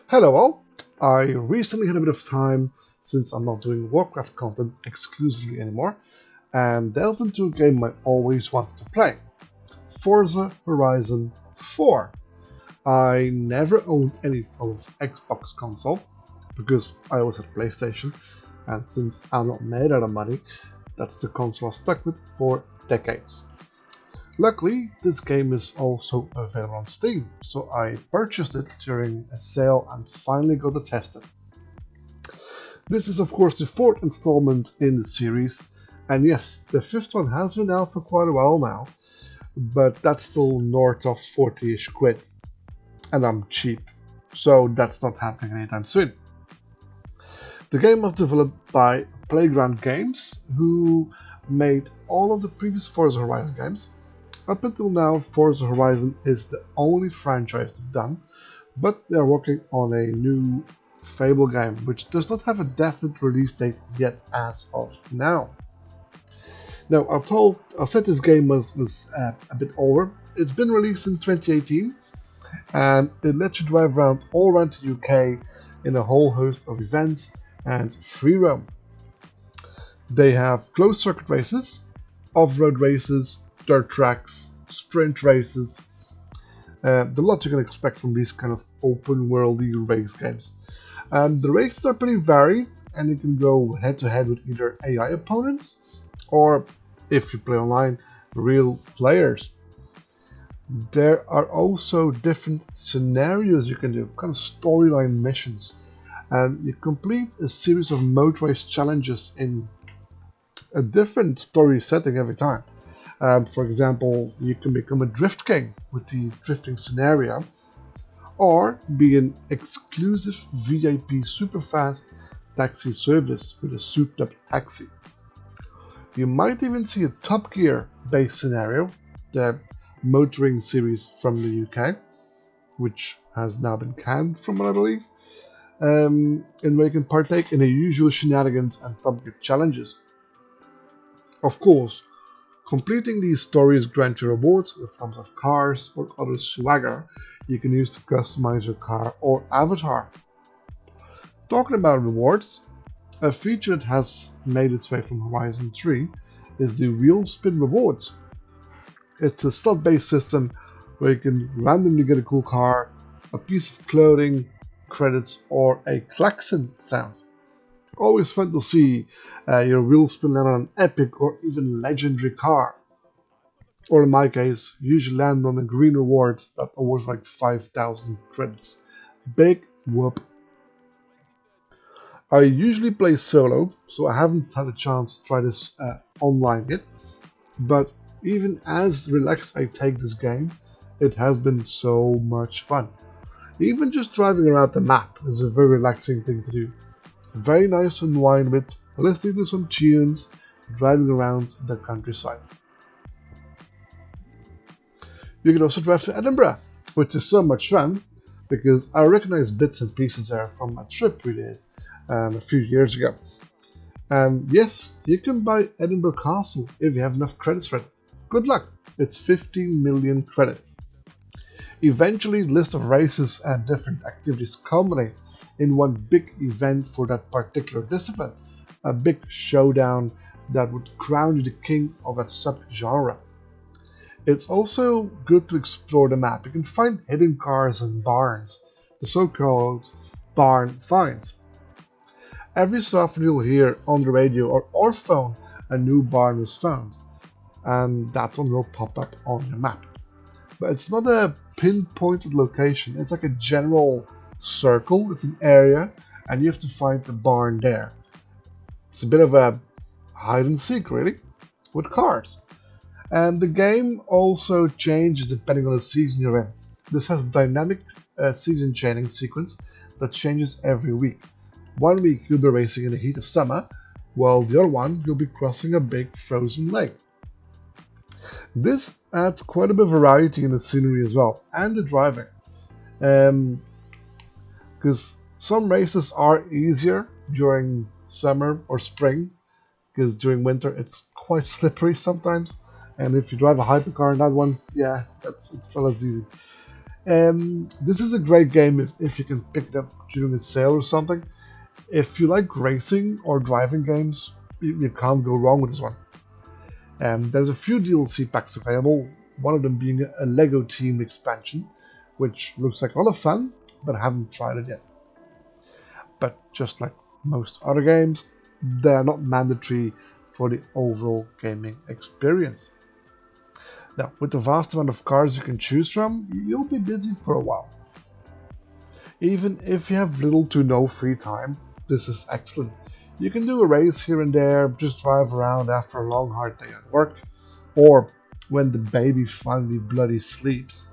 Hello all! I recently had a bit of time since I'm not doing Warcraft content exclusively anymore and delved into a game I always wanted to play, Forza Horizon 4. I never owned any form of Xbox console because I always had PlayStation, and since I'm not made out of money, that's the console I stuck with for decades. Luckily, this game is also available on Steam, so I purchased it during a sale and finally got to test it. This is of course the fourth installment in the series, and yes, the fifth one has been out for quite a while now, but that's still north of 40-ish quid, and I'm cheap, so that's not happening anytime soon. The game was developed by Playground Games, who made all of the previous Forza Horizon games. Up until now, Forza Horizon is the only franchise they've done, but they are working on a new Fable game, which does not have a definite release date yet as of now. Now, I said this game was a bit older. It's been released in 2018, and it lets you drive around all around the UK in a whole host of events and free roam. They have closed circuit races, off-road races, dirt tracks, sprint races, the lot you can expect from these kind of open worldy race games. The races are pretty varied, and you can go head to head with either AI opponents or, if you play online, real players. There are also different scenarios you can do, kind of storyline missions, and you complete a series of motor race challenges in a different story setting every time. For example, you can become a drift king with the drifting scenario, or be an exclusive VIP superfast taxi service with a souped up taxi. You might even see a Top Gear based scenario, the motoring series from the UK, which has now been canned from what I believe, in where you can partake in the usual shenanigans and Top Gear challenges. Of course, completing these stories grant you rewards with forms of cars or other swagger you can use to customize your car or avatar. Talking about rewards, a feature that has made its way from Horizon 3 is the Wheel Spin Rewards. It's a slot-based system where you can randomly get a cool car, a piece of clothing, credits, or a klaxon sound. Always fun to see your wheel spin land on an epic or even legendary car. Or in my case, usually land on a green reward that awards like 5,000 credits. Big whoop. I usually play solo, so I haven't had a chance to try this online yet, but even as relaxed I take this game, it has been so much fun. Even just driving around the map is a very relaxing thing to do. Very nice to unwind with, listening to some tunes, driving around the countryside. You can also drive to Edinburgh, which is so much fun because I recognize bits and pieces there from a trip we did a few years ago. And yes, you can buy Edinburgh Castle if you have enough credits for it. Good luck, it's 15 million credits. Eventually, the list of races and different activities culminates in one big event for that particular discipline, a big showdown that would crown you the king of that subgenre. It's also good to explore the map. You can find hidden cars and barns, the so-called barn finds. Every so often you'll hear on the radio or phone a new barn was found, and that one will pop up on your map. But it's not a pinpointed location, it's like a general circle, it's an area, and you have to find the barn there. It's a bit of a hide and seek, really, with cars. And the game also changes depending on the season you're in. This has dynamic season chaining sequence that changes every week. One week you'll be racing in the heat of summer, while the other one you'll be crossing a big frozen lake. This adds quite a bit of variety in the scenery as well, and the driving. Because some races are easier during summer or spring, because during winter it's quite slippery sometimes. And if you drive a hypercar in that one, yeah, it's not as easy. This is a great game if you can pick it up during a sale or something. If you like racing or driving games, you can't go wrong with this one. There's a few DLC packs available, one of them being a Lego Team expansion, which looks like a lot of fun, but I haven't tried it yet. But just like most other games, they are not mandatory for the overall gaming experience. Now, with the vast amount of cars you can choose from, you'll be busy for a while. Even if you have little to no free time, this is excellent. You can do a race here and there, just drive around after a long hard day at work, or when the baby finally bloody sleeps.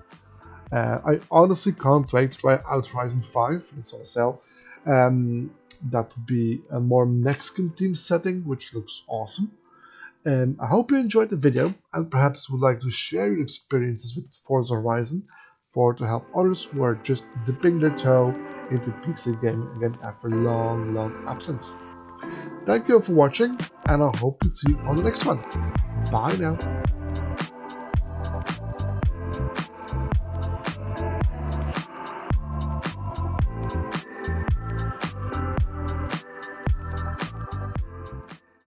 I honestly can't wait to try out Horizon 5, it's on sale. That would be a more Mexican themed setting, which looks awesome. I hope you enjoyed the video and perhaps would like to share your experiences with Forza Horizon to help others who are just dipping their toe into PC gaming again after long absence. Thank you all for watching, and I hope to see you on the next one. Bye now.